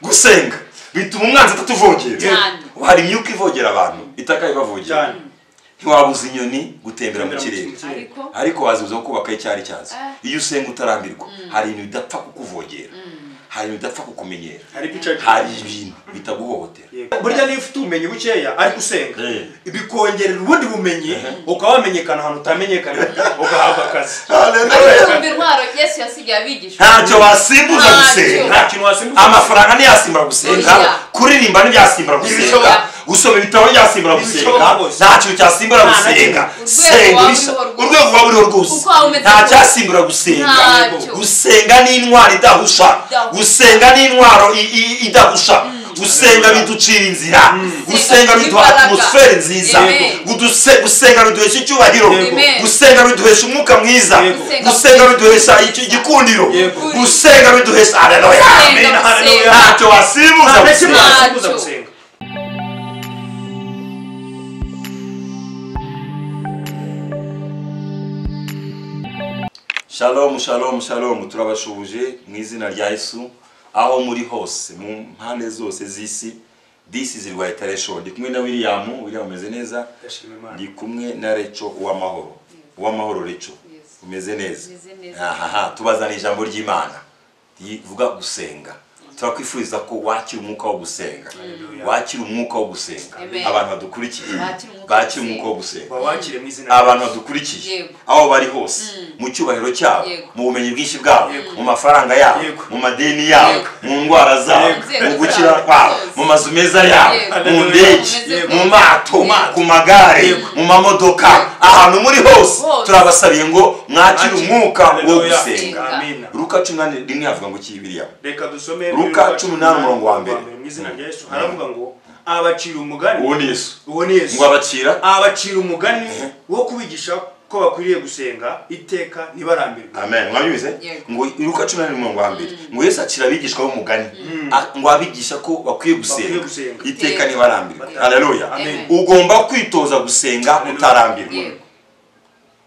gusenga bituma umwanzi atatuvogera. Hari imyuka ivogera abantu itaka ibavogera. Ntiwabuza inyoni gutembera mu kirere, ariko wazibuza kubaka icyari cyazo. Iyo usenga utarambirwa, hari ibintu bidapfa kukuvogera, hari ibintu bidapfa kukumenyera, hari ibintu bitaguhohotera. Burya niba ufite ubumenyi bukeya ariko usenga bikongerera ubundi bumenyi ukaba wamenyekana ahantu utamenyekana ugahabwa akazi. Intwaro Yesu yasigaye abigisha. Ntacyo wasimbuza gusenga, amafaranga ntiyasimbura gusenga, kuririmba ntibyasimbura gusenga, gusoma ibitabo byasimbura gusenga, ntacyo cyasimbura gusenga. Senga urwego rwa buriho rwose nta cyasimbura gusenga. Gusenga ni intwaro idahusha, gusenga ni intwaro idahusha. Gusenga biducira inzira, gusenga biduha atmosfere nziza, gusenga biduhesha icyubahiro, gusenga biduhesha umwuka mwiza, gusenga biduhesha igikundiro, gusenga biduhesha haleluya. Amen. Ntacyo wasimbuza gusenga. Shalom, shalom, shalom. Turabashubuje mu izina rya Yesu aho muri hose mu mpande zose z'isi. This is YICA show. Ndi kumwe na William umeze neza. Ndi kumwe na Recho uwamahoro Recho. Umeze neza. Tubazana ijambo ry'Imana. Rivuga gusenga. Turakwifuriza ko wakira umwuka wo gusenga. Wakira umwuka wo gusenga. Abantu badukurikiye bakira umwuka wo gusenga. Abantu badukurikiye aho bari hose mu cyubahiro cyabo, mu bumenyi bwinshi bwabo, mu mafaranga yabo, mu madeni yabo, mu ndwara zabo, mu gukira kwabo, mu mazu meza yabo, mu ndege, mu mato, ku magare, mu mamodoka, ahantu muri hose turabasabiye ngo mwakire umwuka wo gusenga. Luka 18 havuga ngo kibiriya. Reka dusome Luka 18:1. Mu izina rya Yesu haravuga ngo abacira umugani. Uwo ni Yesu. Ngo abacira umugani wo kubigisha ko bakwiriye gusenga iteka ntibarambirwe. Amen. Mwabyumvise? Ngo Luka 18:1 ngo Yesu acira abigishwa b'umugani ngo abigisha ko bakwiye gusenga iteka ntibarambirwe. Haleluya. Ugomba kwitoza gusenga utarambirwa.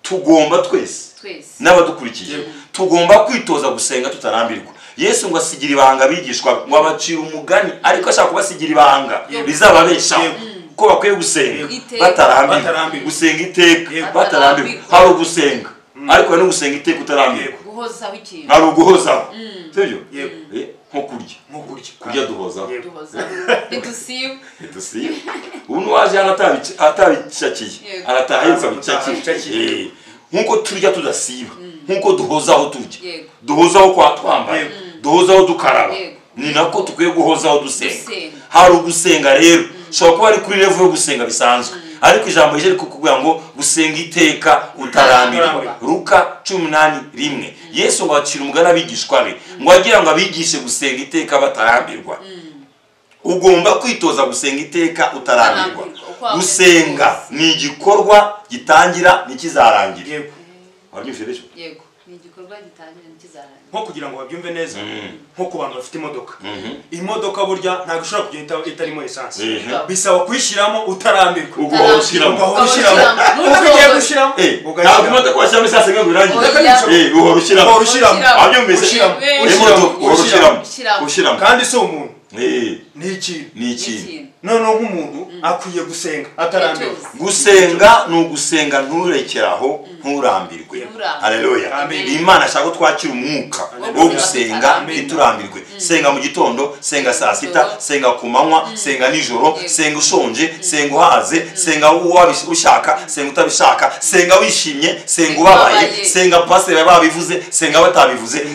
Tugomba twese n'abadukurikiye tugomba kwitoza gusenga tutarambirwa. Yesu ngo asigira ibanga abigishwa ngo abacira umugani, ariko ashaka kubasigira ibanga bizababesha ko bakwiye gusenga batarambirwa. Gusenga iteka batarambirwa. Hari gusenga ariko no gusenga iteka utarambirwa. Guhozaho ikintu. Hari uguhozaho. Sibyo? Nko kurya duhozaho. Dusiba. Ubu waje atabicakiye arataha yukabicakiye. Nkuko turya tudasiba, nkuko duhozaho turya, duhozaho kwa twambaye, duhozaho dukaraba, ni nako tukwiye guhozaho dusenga. Hari ugusenga rero shobora kuba ari kuri level yo gusenga bisanzwe, ariko ijambo rije rikukubwira ngo gusenga iteka utarambirwa. Luka 18:1. Yesu ngo acira umugani abigishwa be ngo agira ngo abigishe gusenga iteka batarambirwa. Ugomba kwitoza gusenga iteka utarambirwa. Gusenga ni igikorwa gitangira nikizarangira. Yego. Wabyumvise? Yego. Ni igikorwa gitangira nikizarangira. Nko kugira ngo babyumve neza, nko ku bantu bafite imodoka. Imodoka burya ntabwo ushobora kugenda itarimo essence. Bisaba kuyishyiramo utarambirwa. Ugoshiramo. Ugiye gushiramo. Ntabwo imodoka washyiramo essence ngo birangiye. Uhorushiramo. Wabyumvise? Ushiramo. Kandi so umuntu ni iki none nk'umuntu akwiye gusenga atarambirwa. Gusenga no gusenga nturekeraho nturambirwe. Haleluya. Imana ashaka twakira umwuka wo gusenga iturambirwe. Senga mu gitondo, senga saa sita, senga ku manywa, senga nijoro, senga ushonje, senga uhaze, senga ushaka, senga utabishaka, senga wishimye, senga ubabaye, senga pastor babivuze, senga batabivuze,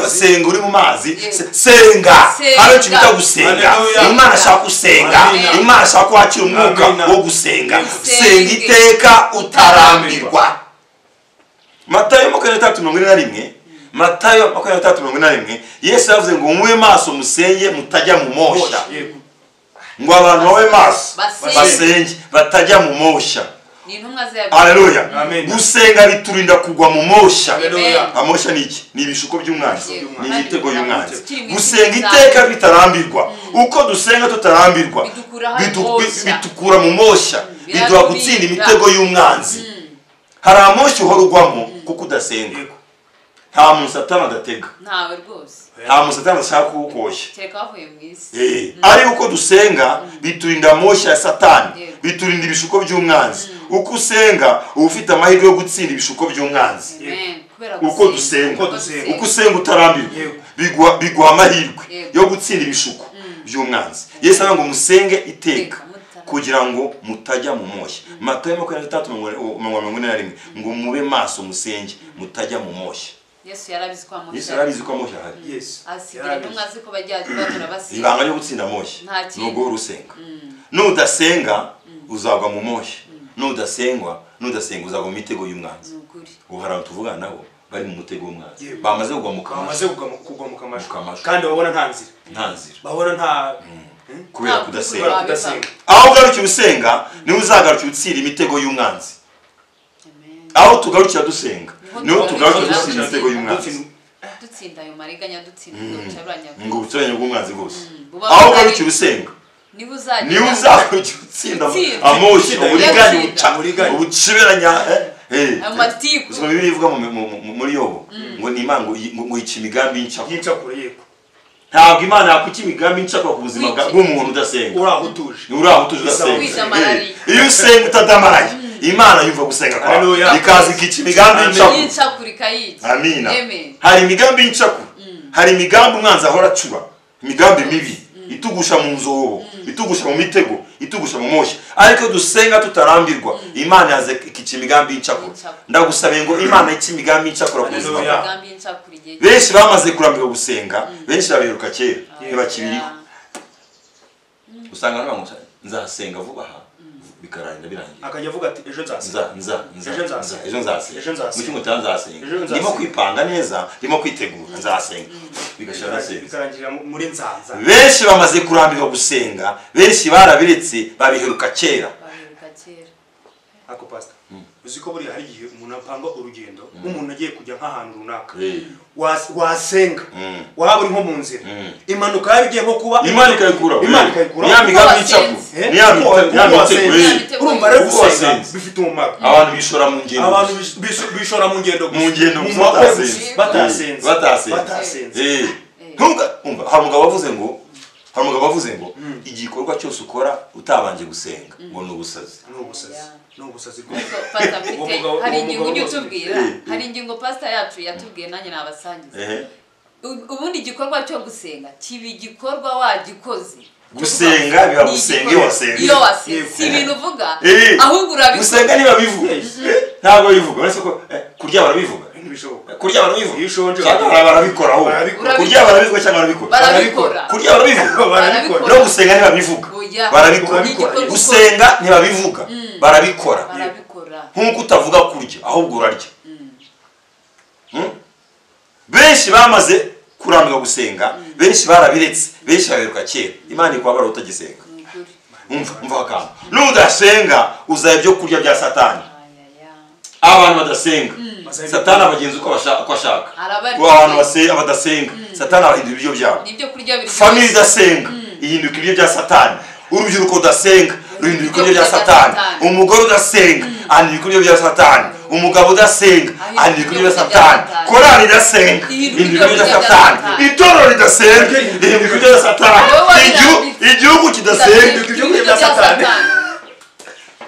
senga uri mu mazi, senga hari cyo gusenga. Imana ashaka gusenga, Imana ashaka kwakira umwuka wo gusenga. Senga iteka utarambirwa. Matayo 23:41. Matayo 23:41. Yesu yavuze ngo mube maso musenge mutajya mu mosha. Ngo abantu babe maso basenge batajya mu mosha. Haleluya. Gusenga biturinda kugwa mu mosha. Amosha ni iki? Ni ibishuko by'umwanzi, ni igitego y'umwanzi. Gusenga iteka bitarambirwa. Uko dusenga tutarambirwa bitukura mu mosha, biduha gutsinda imitego y'umwanzi. Hari amosha uhora ugwamo kuko udasenga. nta muntu Satani adatega, ntawe rwose, nta muntu Satani ashaka kuwukoshya. kereka wavuye mu isi. Ari uko dusenga biturinda moshya ya Satani, biturinda ibishuko by'umwanzi. Uko usenga uba ufite amahirwe yo gutsinda ibishuko by'umwanzi. Uko dusenga, uko usenga utarambirwa biguha amahirwe yo gutsinda ibishuko by'umwanzi. Yesu avuga ngo musenge iteka kugira ngo mutajya mu moshya. Matayo 23:41 ngo mube maso musenge mutajya mu moshya. Yesu yarabizi kwa moshya. Yesu yarabizi kwa moshya hari. Yes. Asigira n'umwazi ko bajyaje batura basi. Ibanga ryo gutsinda moshya nugo urusenga. Nudasenga uzagwa mu moshya. Nudasenga uzagwa mu mitego y'umwanzi. Uhara tuvugana nabo bari mu mutego w'umwanzi. Bamaze kugwa mu kamasho. Kugwa mu kamasho. Kandi babona nta nzira. Babona nta kubera kudasenga. Aho ugarukira usenga niwe uzagarukira utsira imitego y'umwanzi. Aho tugarukira dusenga niwe tugarukira utsira imitego y'umwanzi. Dutsinda ayo mariganya dutsinda ubucaburanya. Ngo ubucaburanya bw'umwanzi bwose. Aho ugarukira usenga niwe uzagarukira utsinda amoshya uburiganya ubuciberanya. Amatiku. Uzuma Bibiliya ivuga muri Yobo ngo ni Imana ngo yica imigambi y'incakura yego. Ntabwo Imana yakuca imigambi incakura ku buzima bw'umuntu udasenga. Urahutuje udasenga. Iyo usenga utadamaraye Imana yumva gusenga kwawe ikaza ikica imigambi incakura ikayica. Amina. Hari imigambi y'incakura, hari imigambi umwanzi ahora acura, imigambi mibi itugusha mu nzobo, itugusha mu mitego, itugusha mu moshya. Ariko dusenga tutarambirwa Imana yaze ikica imigambi y'incakura. Ndagusabe ngo Imana ikica imigambi y'incakura ku buzima bwawe. Benshi bamaze kurambirwa gusenga, benshi babiruka kera ntibakibiriho. Usanga n'abantu nzasenga vuba aha bikarangira birangiye. Akajya avuga ati ejo nzasenga. Ejo nzasenga. Mu cyumba nzasenga. Ndimo kwipanga neza, ndimo kwitegura nzasenga. Bikarangira muri nzaza. Benshi bamaze kurambirwa gusenga, benshi barabiretse babiheruka kera. Ako pastor. Uziko buri hari igihe umuntu apanga urugendo, umuntu agiye kujya nk'ahantu runaka. Wasenga. Waba uri nko mu nzira. Impanuka yabigiye nko kuba Imana ikayikura. Ya migambi y'icyaku. Urumva rero gusenga bifite umumaro. Abantu bishora mu ngendo. Abantu bishora mu ngendo gusa. Mu ngendo batasenze. Umva hari umugabo wavuze ngo igikorwa cyose ukora utabanje gusenga ngo ni ubusazi. N'ubusazi hari ingingo y'utubwira, hari ingingo pastor yacu yatubwiye nanjye nabasangiza. Ubundi igikorwa cyo gusenga kibi gikorwa wagikoze. Gusenga biba gusenga iyo wasenga. Si ibintu uvuga ahubwo urabikora. Gusenga niba bivuga. Ntabwo bivuga. Uretse ko kurya barabivuga. Kurya barabivuga. Cyangwa barabikora aho. Kurya barabivuga cyangwa barabikora. Kurya barabivuga. No gusenga niba bivuga. Barabikora. Gusenga niba bivuga. Barabikora. Nkuko utavuga kurya ahubwo urarya. Benshi bamaze kurambirwa gusenga, benshi barabiretse, benshi babiruka kera. Imana ikwabara utagisenga. Umva kama. Nudasenga uzaya ibyo kurya bya Satani. Abantu badasenga Satani abagenzi uko ashaka. Abantu badasenga Satani abahindura ibyo byabo. Family idasenga ihinduka ibyo bya Satani. Urubyiruko udasenga ruhinduka ibyo bya Satani. Umugore udasenga ahinduka ibyo bya Satani. Umugabo udasenga ahinduka ibyo bya Satani. Korali idasenga ihinduka ibyo bya Satani. Itorero ridasenga ihinduka ibyo bya Satani. Igihugu kidasenga ihinduka ibyo bya Satani.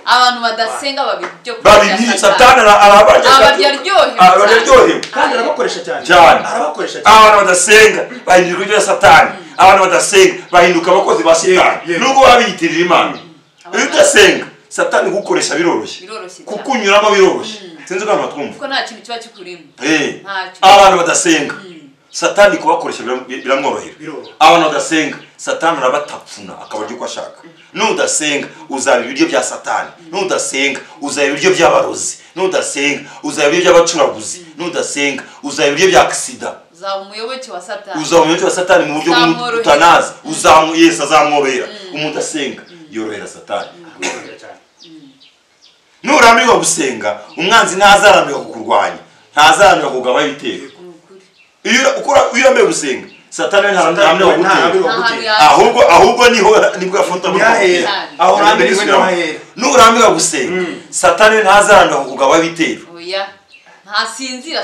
Abantu badasenga babibyo Satani abaryohewe kandi arabakoresha cyane. Abantu badasenga bahinduka ibyo bya Satani. Abantu badasenga bahinduka abakozi ba Satani. Nubwo babiyitirira Imana. Iyo udasenga Satani gukoresha biroroshye. Kukunyuramo biroroshye. Sinzi ko amatwumva. Kuko nta kintu kiba kikurimo. Abantu badasenga Satani kubakoresha biramworohera. Abantu badasenga Satani arabatapfuna akabarya uko ashaka. Nudasenga uzaba ibiryo bya Satani. Nudasenga uzaba ibiryo by'abarozi. Nudasenga uzaba ibiryo by'abacuraguzi. Nudasenga uzaba ibiryo bya accident. Uzaba umuyoboke wa Satani. Uzaba umuyoboke wa Satani mu buryo bw'utanaza. Yesu azamwobera. Umudasenga yorohera Satani. Nurambirwa gusenga umwanzi ntazarambirwa kukurwanya. Ntazarambirwa kugaba ibitero. Iyo urambiwe gusenga Satani ntarambirwa gutera. Ahubwo nibwo afata mu aho rambirwa n'amahera. Nurambirwa gusenga Satani ntazarambirwa kugaba ibitero. Oya. Ntasinzira.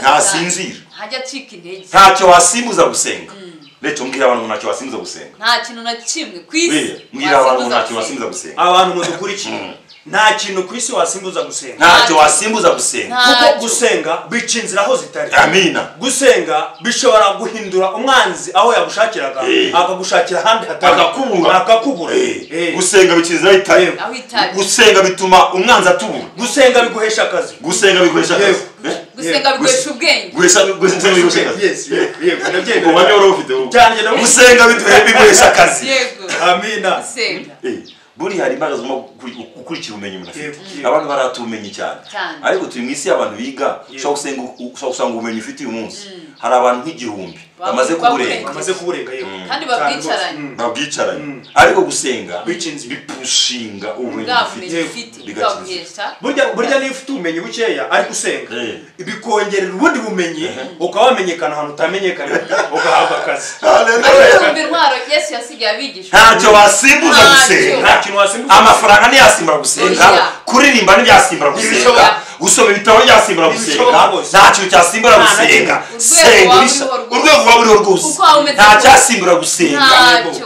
hajya cika intege ntacyo wasimbuza gusenga Lecho mbwira abantu ntacyo wasimbuza gusenga nta kintu na kimwe kwisi mbwira abantu ntacyo wasimbuza gusenga abantu mudukurikiye nta kintu kwisi wasimbuza gusenga ntacyo wasimbuza gusenga kuko gusenga bica inzira aho zitari amina gusenga bishobora guhindura umwanzi aho yagushakiraga akagushakira ahandi hatari akakubura gusenga bica inzira itari gusenga bituma umwanzi atubura gusenga biguhesha akazi gusenga biguhesha akazi gusenga biguhesha ubwenge gusenga biguhesha akazi yes yego nabyo ubonye wari ufite gusenga biguhesha akazi amina gusenga buri hari imbaraga zo gukurikira ubumenyi umuntu afite abantu baratumenye cyane ariko turi mu isi y'abantu biga ushobora gusanga ubumenyi ufite uyu munsi hari abantu nk'igihumbi bamaze kuburenga kandi babwicaranye ariko gusenga bipushinga ubumenyi ufite burya niyo ufite ubumenyi bukeya ariko usenga bikongerera ubundi bumenyi ukaba wamenyekana ahantu utamenyekana ugahabwa akazi intwaro Yesu yasigaye abigisha ntacyo wasimbuza gusenga amafaranga ntiyasimbura gusenga kuririmba ntibyasimbura gusenga gusoma ibitabo ntiyasimbura gusenga nta kintu cyasimbura gusenga senga urwego rwa buriho rwose nta cyasimbura gusenga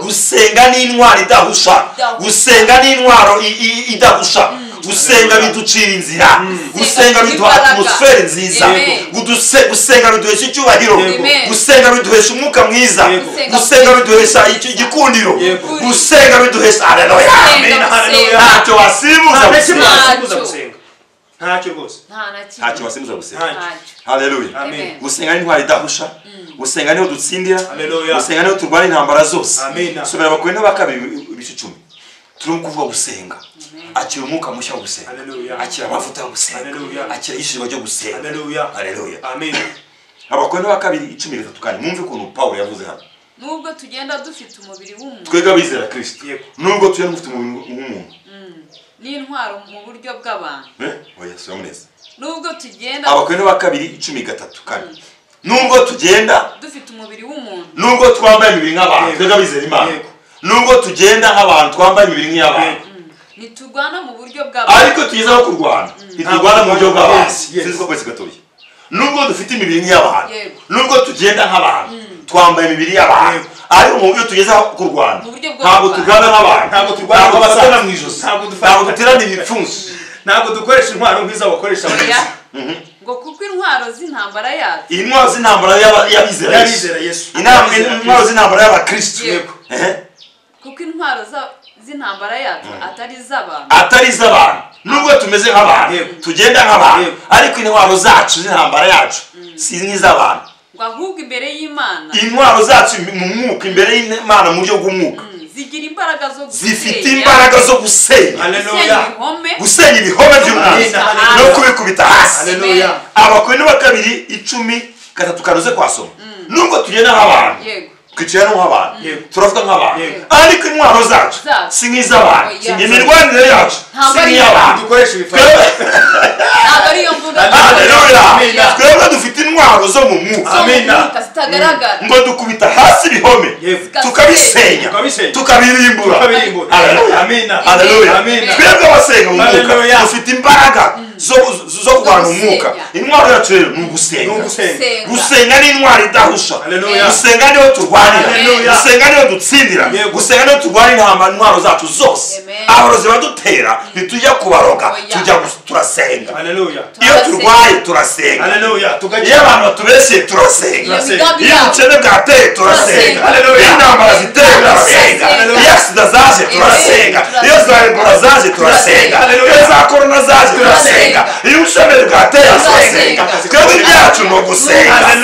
gusenga ni intwaro idahusha gusenga ni intwaro idahusha gusenga biducira inzira gusenga biduha atmosfere nziza gusenga biduhesha icyubahiro gusenga biduhesha umwuka mwiza gusenga biduhesha igikundiro gusenga biduhesha haleluya ntacyo wasimbuza gusenga ntacyo rwose ntacyo wasimbuza gusenga haleluya gusenga ni intwaro idahusha gusenga niho dutsindira gusenga niho turwana intambara zose somera Abakorinto ba 2:10 turimo kuvuga gusenga akira umwuka mushya wo gusenga akira amavuta yo gusenga akira ishimo ryo gusenga haleluya amen Abakorinto ba 2:13 kandi mwumve ukuntu Paulo yavuze hano nubwo tugenda dufite umubiri w'umuntu twega bizera Kristo nubwo tugenda dufite umubiri w'umuntu ni intwaro mu buryo bw'abantu oya somuneza nubwo tugenda Abakorinto ba 2:13 kandi nubwo tugenda dufite umubiri w'umuntu nubwo twambaye imibiri nk'abantu twega bizera Imana nubwo tugenda nk'abantu twambaye imibiri nk'abantu nitugwana mu buryo bw'abantu ariko tugezaho kurwana nitugwana mu buryo bw'abantu sinzi ko kwese gatoya nubwo dufite imibiri nk'abantu nubwo tugenda nk'abantu twambaye imibiri y'abantu ariko mu buryo tugezaho kurwana ntabwo turwana nk'abantu ntabwo turwana nk'abasana mu ijosi ntabwo duterana ibipfunsi ntabwo dukoresha intwaro nk'izo bakoresha ngo kuko intwaro z'intambara yacu intwaro z'intambara y'abizera Yesu intwaro z'intambara y'abakristo kuko intwaro z'intambara yacu atari iz'abantu nubwo tumeze nk'abantu tugenda nk'abantu ariko intwaro zacu z'intambara yacu si nk'iz'abantu ngo ahubwo imbere y'Imana intwaro zacu mu mwuka imbere y'Imana mu buryo bw'umwuka zigira imbaraga zo gusenya zifite imbaraga zo gusenya gusenya ibihome by'umwanzi no kubikubita hasi Abakorinto ba 2:10 karuze kwasoma nubwo tugenda nk'abantu twicara nk'abantu turavuga nk'abantu ariko intwaro zacu si nk'iz'abantu imirwanire yacu si nk'iy'abantu dukoresha ibifata ntabwo ariyo mvuga twebwe dufite intwaro zo mu mwuka zitagaragara ngo dukubita hasi ibihome tukabisenya tukabirimbura haleluya twebwe abasenga mu mwuka dufite imbaraga zo kurwana umwuka intwaro yacu rero ni ugusenga gusenga ni intwaro idahusha gusenga niho turwanira gusenga niho dutsindira gusenga niho turwanira intwaro zacu zose aborozi badutera ntitujya kubaroga tujya turasenga iyo turwaye turasenga iyo abantu batubeshye turasenga iyo ubukene bwateye turasenga iyo intambara ziteye turasenga iyo sida zaje turasenga iyo za ebola zaje turasenga iyo za korona zaje turasenga iyo ubushomeri bwateye turasenga twebwe ibyacu ni ugusenga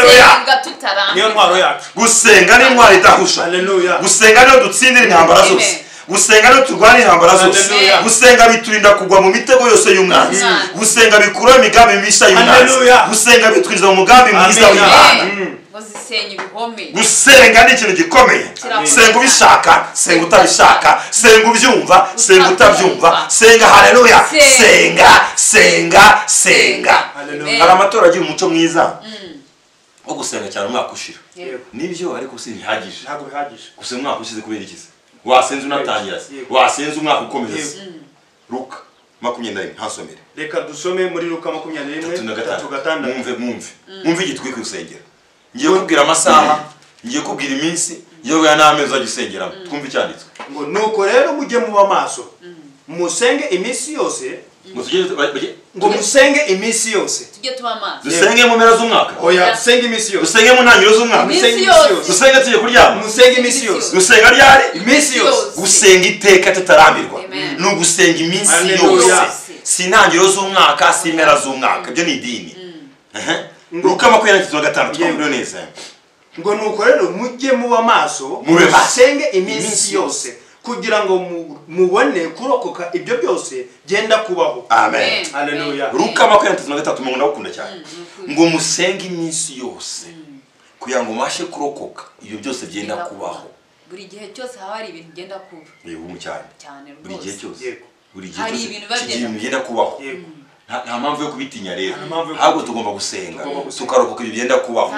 niyo ntwaro yacu gusenga ni intwaro idahusha gusenga niyo dutsindira intambara zose gusenga no turwana intambara zose gusenga biturinda kugwa mu mitego yose y'umwanzi gusenga bikura imigambi mishya y'umwanzi gusenga bitwinjiza mu mugambi mwiza w'Imana gusenga ni ikintu gikomeye senga ubishaka senga utabishaka senga ubyumva senga utabyumva senga haleluya senga hari amatora agira umuco mwiza wo gusenga cyane umwaka ushira nibyo ariko si bihagije ntabwo bihagije gusenga umwaka ushize kubera ikize wasenze unatangira wasenze umwaka ukomeza Luka 20 hasomere reka dusome muri Luka 21:3 mwumve igitwi ku rusengero ngiye kubwira amasaha ngiye kubwira iminsi yo ya n'amezi agisengeramo twumva icyanditswe ngo nuko rero mujye muba maso musenge iminsi yose ngo musenge iminsi yose tujye tuba maso dusenge mu mpera z'umwaka oya dusenge iminsi yose dusenge mu ntangiriro z'umwaka dusenge tujye kuryama musenge iminsi yose dusenga ryari iminsi yose gusenga iteka tutarambirwa ni ugusenga iminsi yose si intangiriro z'umwaka si impera z'umwaka ibyo ni idini Luka 25:5 twumvire neza ngo nuko rero mujye muba maso musenge iminsi yose kugira ngo mubone kurokoka ibyo byose genda kubaho. Amen. Haleluya. Luka 23:3 umuntu ndakunda cyane ngo musenge iminsi yose kugira ngo mashe kurokoka ibyo byose genda kubaho. Buri gihe cyose haba hari ibintu genda kuba. Yego mu cyane. Buri gihe cyose. Buri gihe hari ibintu genda kubaho. Nta mpamvu yo kubitinya rero. Ahubwo tugomba gusenga tukarokoka ibyo genda kubaho.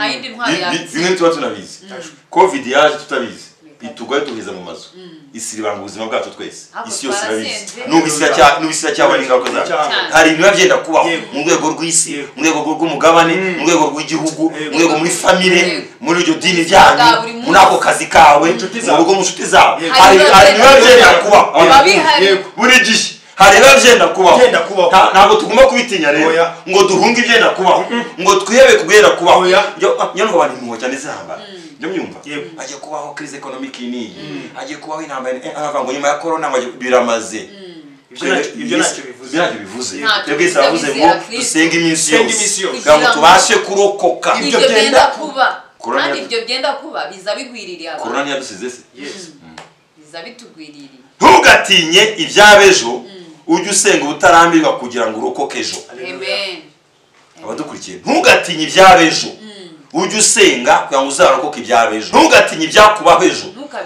Bimwe tuba tunabizi. Covid yaje tutabizi. Itugaye tuhiza mu mazu. Isiribanga ubuzima bwacu twese. Isi yose irabizi. N'ubisya cyabona ingaruka zacu. Hari ibintu byenda kubaho mu rwego rw'isi, mu rwego rw'umugabane, mu rwego rw'igihugu, mu rwego muri family, muri iryo dini ryanyu, muri ako kazi kawe, mu rugo mu nshuti zawe. Hari ibintu byenda kubaho. Buri gihe hari byenda kubaho. Ntabwo tugomba kubitinya rero ngo duhunge ibyenda kubaho, ngo twihebe kubera kubaho. Nyamva abantu impuhwe cyane zihambara. Ndio myumva agiye kubaho crise economique ni agiye kubaho intambara ngo nyuma ya corona ngo biramaze ibyo nacyo bivuze twebwe savuze ngo dusenga iminsi yose ngo tubashe kurokoka ibyo byenda kuba kandi ibyo byenda kuba biza bigwiririye abantu corona yadusize se biza bitugwiririye ntugatinye ibyabejo ujye usenga ubutarambirwa kugira ngo urokoke ejo. Amen. Abadukurikiye ntugatinye ibyabejo ujye usenga kugira ngo uzarokoke ibyabejo. Ntugatinye ibyakubaho ejo,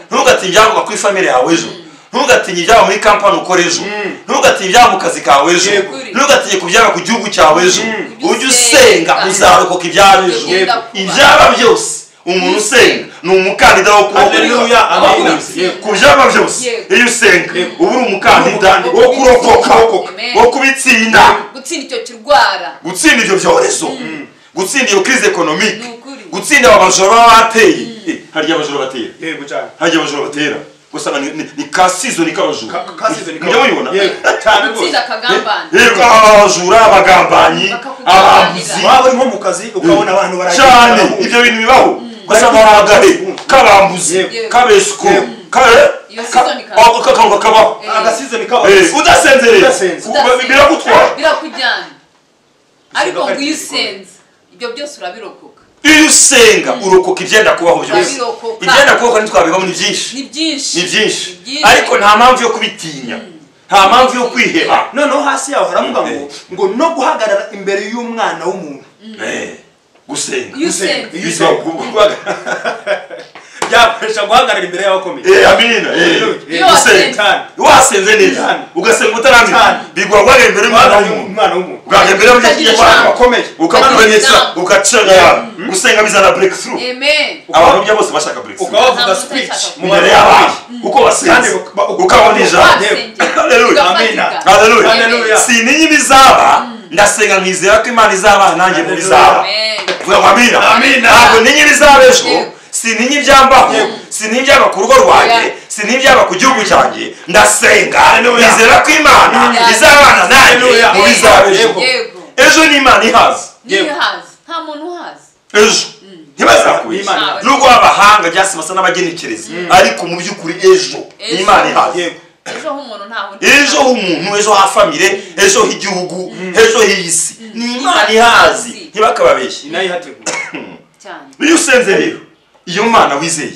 ntugatinye ibyakuba kuri family yawe ejo, ntugatinye ibyaba muri kampani ukora ejo, ntugatinye ibyaba mu kazi kawe ejo, ntugatinye kubyaba ku gihugu cyawe ejo. Ujye usenga uzarokoka ibyabejo. Ibyaba byose umuntu usenga ni umukandida wo kurokoka. Haleluya. Amen. Kubyaba byose iyo usenga ubu uri umukandida wo kurokoka, wo kubitsinda, gutsinda icyo kirwara, gutsinda ibyo byorezo, gutsinda iyo crise economique, gutsinda abajura bateye. Harya abajura batera. Yego cyane. Harya abajura batera. Gusa ni kasizo ni kabajura. Kasizo ni kabajura. Cyane rwose. gutsinda kagambana. Yego abajura abagambanyi, abambuzi. Waba uri nko mu kazi ukabona abantu baragiye. Cyane ibyo bintu bibaho. Gusa baragahe kabambuzi, kabesko, kabaho. Agasizo ni kabaho. Udasenzereye. Birakutwara. Birakujyana. Ariko ngo iyo usenze ibyo byose urabirokoka. Iyo usenga urokoka ibyenda kubaho byose. Ibyenda kubaho kandi twabibamo ni byinshi. Ni byinshi. Ariko nta mpamvu yo kubitinya. Nta mpamvu yo kwiheba. Noneho hasi yaho haravuga ngo no guhagarara imbere y'umwana w'umuntu. Gusenga. Byafasha guhagarara imbere y'abakomeye. Amina. Gusenga. Wasenze neza. Ugasenga utarambira. Bigwa imbere y'umwana w'umuntu. Bwaga imbere y'abakomeye. Ukakumenyesha ugacanga yawe. Gusenga bizana breakthrough. Amen. Abantu bose bashaka breakthrough. Ukavuga speech mu mbere y'abantu. Uko basenze. Ukabonija. Haleluya. Haleluya. Sininyi bizaba ndasenga nkizera ko Imana izaba nanjye mu bizaba. Vuga amina. Ntabwo ninyi bizaba ejo. Sininyi byambaho, sininyi byaba ku rugo rwanjye, sininyi byaba ku gihugu cyanjye. Ndasenga nizera ko Imana izabana nanjye mu bizaba ejo. Ejo ni Imana ihazi. Nta muntu uhazi. Ejo ntibazakubeshya nubwo abahanga byase basa n'abagenekereza ariko mu by'ukuri ejo ni Imana ihazi. Ejo h'umuntu ntaho. Ejo h'umuntu, ejo ha family, ejo h'igihugu, ejo h'isi ni Imana ihazi. Ntibakababeshye inayihategura cyane. Iyo usenze rero iyo Mana wizeye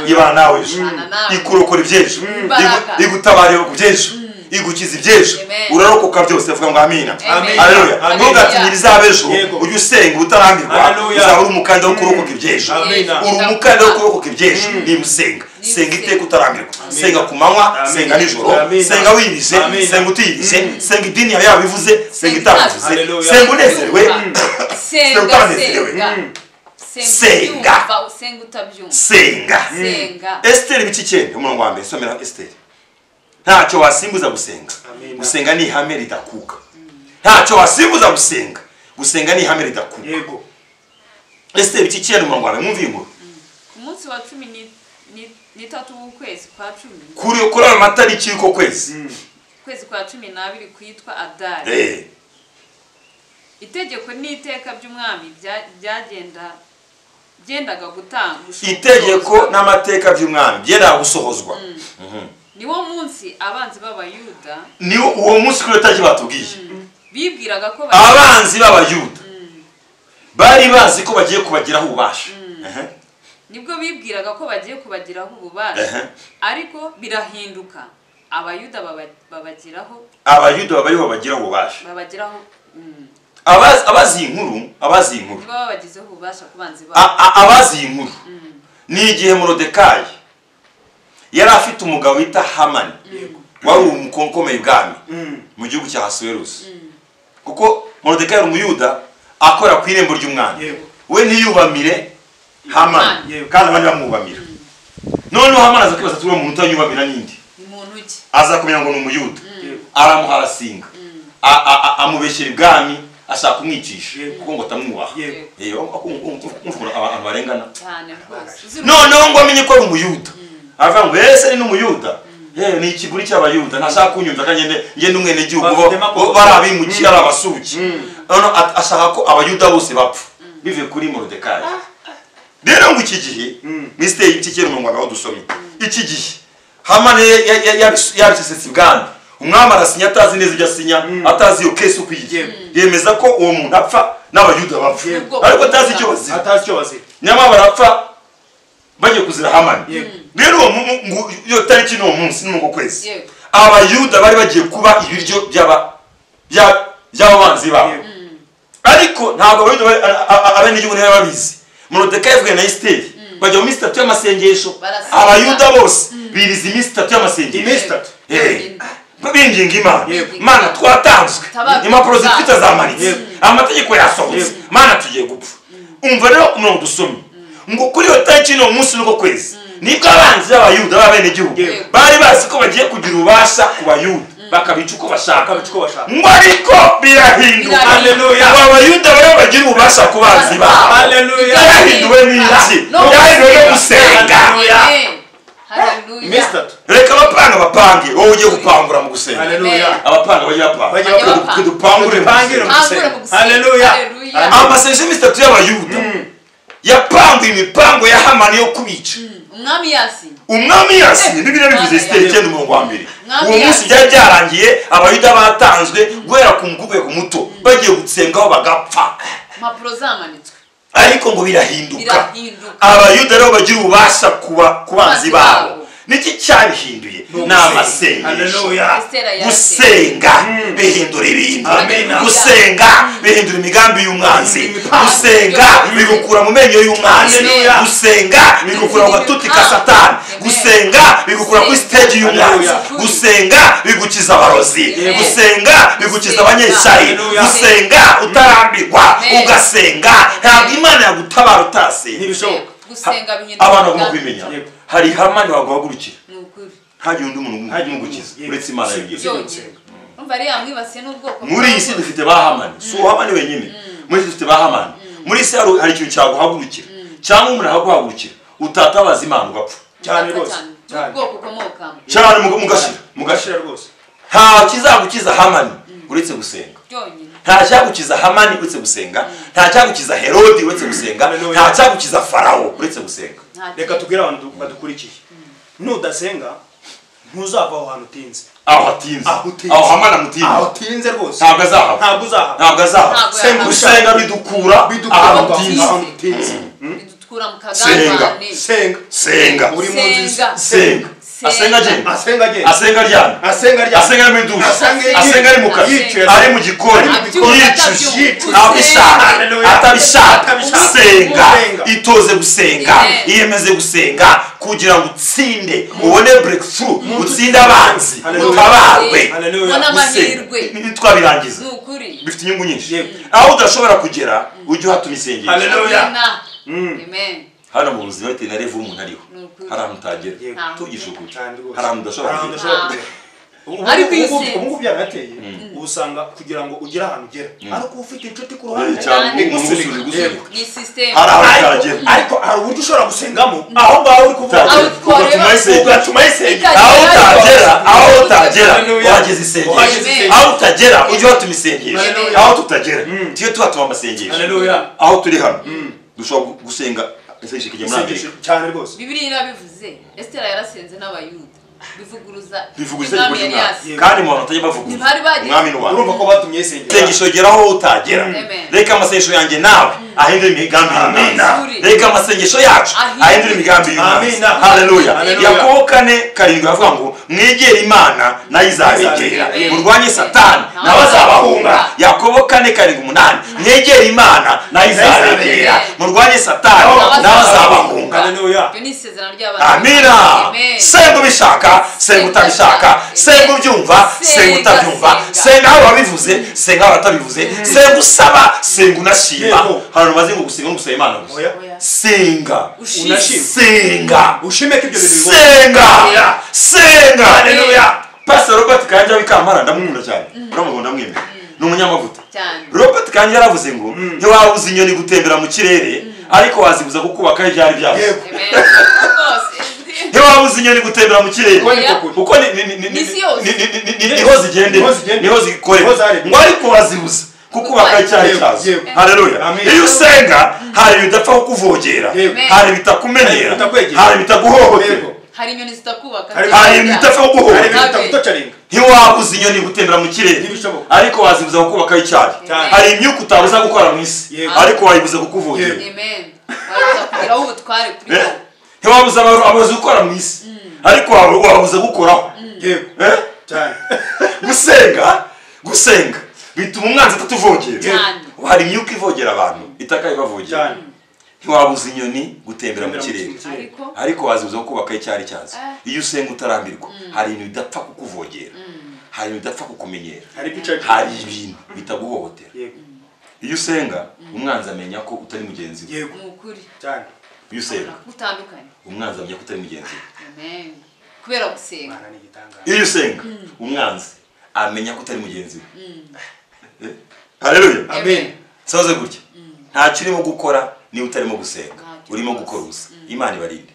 ibana nawe ejo, ikurokora ibyejo, igutabarira ku byejo, igukiza ibyejo, urarokoka byose. Avuga ngo amina. Haleluya. Ntugatinye ibizabejo, ujye usenga utarambirwa, uzaba uri umukandida wo kurokoka ibyejo. Uri umukandida wo kurokoka ibyejo niba usenga. Senga iteka utarambirwa. Senga ku manywa, senga nijoro, senga wirije, senga utiyirije, senga idini yawe yabivuze, senga itabivuze, senga unezerewe, senga utanezerewe. Senga. Senga. Esther bici cyende umurongo wa mbere somera Esther. Ntacyo wasimbuza gusenga. Gusenga ni ihame ridakuka. Ntacyo wasimbuza gusenga. Gusenga ni ihame ridakuka. Yego. Esther iki cyera mu Rwanda mwumviye inkuru ku munsi wa 13 w'ukwezi kwa 10 kuri ayo matariki y'uko kwezi kwezi kwa 12 kwitwa Adari itegeko n'iteka by'umwami byagendaga gutanga itegeko n'amateka by'umwami byenda gusohozwa niwo munsi abanzi b'abayuda niwo uwo munsi kuri tariki batubwiye bibwiraga ko abanzi b'abayuda bari bazi ko bagiye kubagiraho ububasha nibwo bibwiraga ko bagiye kubagiraho ububasha ariko birahinduka abayuda babagiraho ububasha abazi inkuru babagizeho ububasha kubanzi babo abazi inkuru ni igihe Morodekayi yari afite umugabo wita Hamani wari umukomeye ibwami mu gihugu cya Ahasuwerusi kuko Morodekayi umuyuda akora ku irembo ry'umwami we ntiyubamire Hamani kandi abandi bamwubamira noneho Hamani aza kwibaza turi umuntu utanyubamira n'indi aza kumenya ngo ni umuyuda aramuharasinga amubeshyera ibwami ashaka kumwicisha kuko ngo atamwubaha abantu barengana noneho ngo amenye ko ari umuyuda avuga ngo ese ni n'umuyuda ni ikiguri cy'abayuda ntashaka kunyumva kandi ngende umwene gihugu bo barabimukira ari abasuki noneho ashaka ko abayuda bose bapfa bivuye kuri Morodekayi rero ngo iki gihe Mr. Itikere mu Rwanda aho dusomye iki gihe Hamani yabisesetse ibwami umwami arasinya atazi neza ibyo asinya atazi iyo kesi uko igiye yemeza ko uwo muntu apfa n'abayuda bapfa ariko atazi icyo bazira nyamara barapfa bagiye kuzira Hamani rero iyo tariki n'uwo munsi n'uko kwezi abayuda bari bagiye kuba ibiryo by'abanzi babo ariko ntabwo abayuda abenegihugu nibo babizi Morodekayi yavuye na Esther bajya mu minsi 3 y'amasengesho abayuda bose biriza iminsi 3 y'amasengesho binginga Imana twatanzwe impapuro zifite zamanitse amategeko yasohotse Mana tugiye gupfa umva rero umurongo dusomye ngo kuri iyo tariki no munsi n'uko kwezi nibwo abanzi b'abayuda b'abenegihugu bari bazi ko bagiye kugira ububasha ku bayuda bakabica uko bashaka ngo ariko birahinduka haleluya abayuda bari bagira ububasha ku banzi babo haleluya birahinduwe n'iki birahinduwe no gusenga haleluya reka bapange wowe ugiye gupangura mu gusenga haleluya abapanga bajya kudupangure mu gusenga haleluya amasengesho Mr. y'abayuda yapanga imipango ya Hamani yo kubica umwami yasinye Bibiliya bivuze Esther 9:2 uwo munsi byarangiye abayuda batanzwe guhera ku mukubwe ku muto bagiye gutsengaho bagapfa mapuro zamanitswe ariko ngo birahinduka abayuda rero bagira ububasha ku banzi babo niki cyabihinduye n'amasengesho gusenga bihindura ibintu gusenga bihindura imigambi y'umwanzi gusenga bigukura mu menyo y'umwanzi gusenga bigukura mu gatuti ka Satani gusenga bigukura ku stage y'umwanzi gusenga bigukiza abarozi gusenga bigukiza abanyeshyari gusenga utarambirwa ugasenga ntabwo Imana yagutabara utasenga gusenga bihindura abantu bagomba kubimenya hari Hamani waguhagurukira ntagiye undi muntu umugukiza uretse Imana y'ibyo umva ari yamwibasiye n'ubwoko muri isi dufite ba Hamani so Hamani wenyine muri dufite ba Hamani muri isi hari ikintu cyaguhagurukira cyangwa umuntu ahaguhagurukira utatabaza Imana ugapfa cyane rwose ubwoko ukomokamo cyane mugashira rwose nta kizagukiza Hamani uretse gusenga nta cyagukiza Hamani uretse gusenga nta cyagukiza Herodi uretse gusenga nta cyagukiza Farawo uretse gusenga reka tubwire abantu badukurikiye nudasenga ntuzava aho hantu utinze aho Hamani amutinze aho utinze rwose ntabwo azahava gusenga bidukura ahantu utinze bidukura mu kagambane senga uri mu nzu senga asenga ryana asenga muri dushe asenga ari mu kazi ari mu gikoni yicuje atabishaka senga itoze gusenga iyemeze gusenga kugira ngo utsinde ubone breakthrough utsinde abanzi utabarwe ntitwabirangiza bifite inyungu nyinshi aho udashobora kugera ujye uhatuma isengesho amen hano mu buzima bitewe na umuntu ariho hari ahantu utagera tugisha ukuri hari ahantu udashobora kugera ariko iyo usenga ubu byarateye usanga kugira ngo ugire ahantu ugera ariko ufite inshuti ku ruhande ni system ariko hari uburyo ushobora gusengamo aho ngaho uri kuvuga ugatuma isenga aho utagera wageze isengesho aho utagera ujye watuma isengesho aho tutagera tiyo tuhatuma amasengesho aho turi hano dushobora gusenga cyane rwose Bibiliya irabivuze Esther yarasenze n'abayuda bivuguruza kandi mu bantu batajya bavuguruza umwami n'uwa urumva ko batumye isengesho geraho utagera reka amasengesho yanjye nawe ahindura imigambi y'Imana reka amasengesho yacu ahindura imigambi y'Imana haleluya Yakobo 4:7 avuga ngo mwegere Imana nayo izabegera murwanye Satani nawe azabahunga Yakobo 4:8 mwegere Imana nayo izabegera murwanye Satani nawe azabahunga haleluya iyo ni isezerano ry'abantu amina senga ubishaka senga utabishaka senga ubyumva senga utabyumva senga aho wabivuze senga aho watabivuze senga usaba senga unashima hano maze ngo gusenga n'ugusaba Imana gusa senga senga ushime ko ibyo bintu senga haleluya Pastor Robert Kanja w'ikamara ndamukunda cyane uramugonda ndamwemera ni umunyamavuta Robert Kanja yaravuze ngo ntiwabuze inyoni gutembera mu kirere ariko wazibuza kukubaka ibyari byazo ntiwabuze inyoni gutembera mu kirere kuko niho zigendera niho zikorera ngo ariko wazibuza kukubaka icyari cyazo haleluya iyo usenga hari bidapfa kukuvogera hari bitakumenyera hari bitaguhohotera hari inyoni zitakubaka hari bidapfa kuguhohotera ntiwabuze inyoni gutembera mu kirere ariko wazibuza kukubaka icyari hari imyuka utabuza gukora mu isi ariko wayibuza kukuvogera kugira ubutware kuri wowe ntiwabuza abayobozi gukora mu isi ariko wabuza gukoraho cyane gusenga bituma umwanzi atatuvogera hari imyuka ivogera abantu itaka ibavogera ntiwabuza inyoni gutembera mu kirere ariko wazibuza kubaka icyari cyazo iyo usenga utarambirwa hari ibintu bidapfa kukuvogera hari ibintu bidapfa kukumenyera hari ibintu bitaguhohotera iyo usenga umwanzi amenya ko utari mugenzi we ukuri cyane iyo usenga utandukanye umwanzi amenya ko utari mugenzi we amen kubera gusenga iyo usenga umwanzi amenya ko utari mugenzi we haleluya amen soze gutya ntacyo urimo gukora niba utarimo gusenga urimo gukora ubusa Imana ibarinde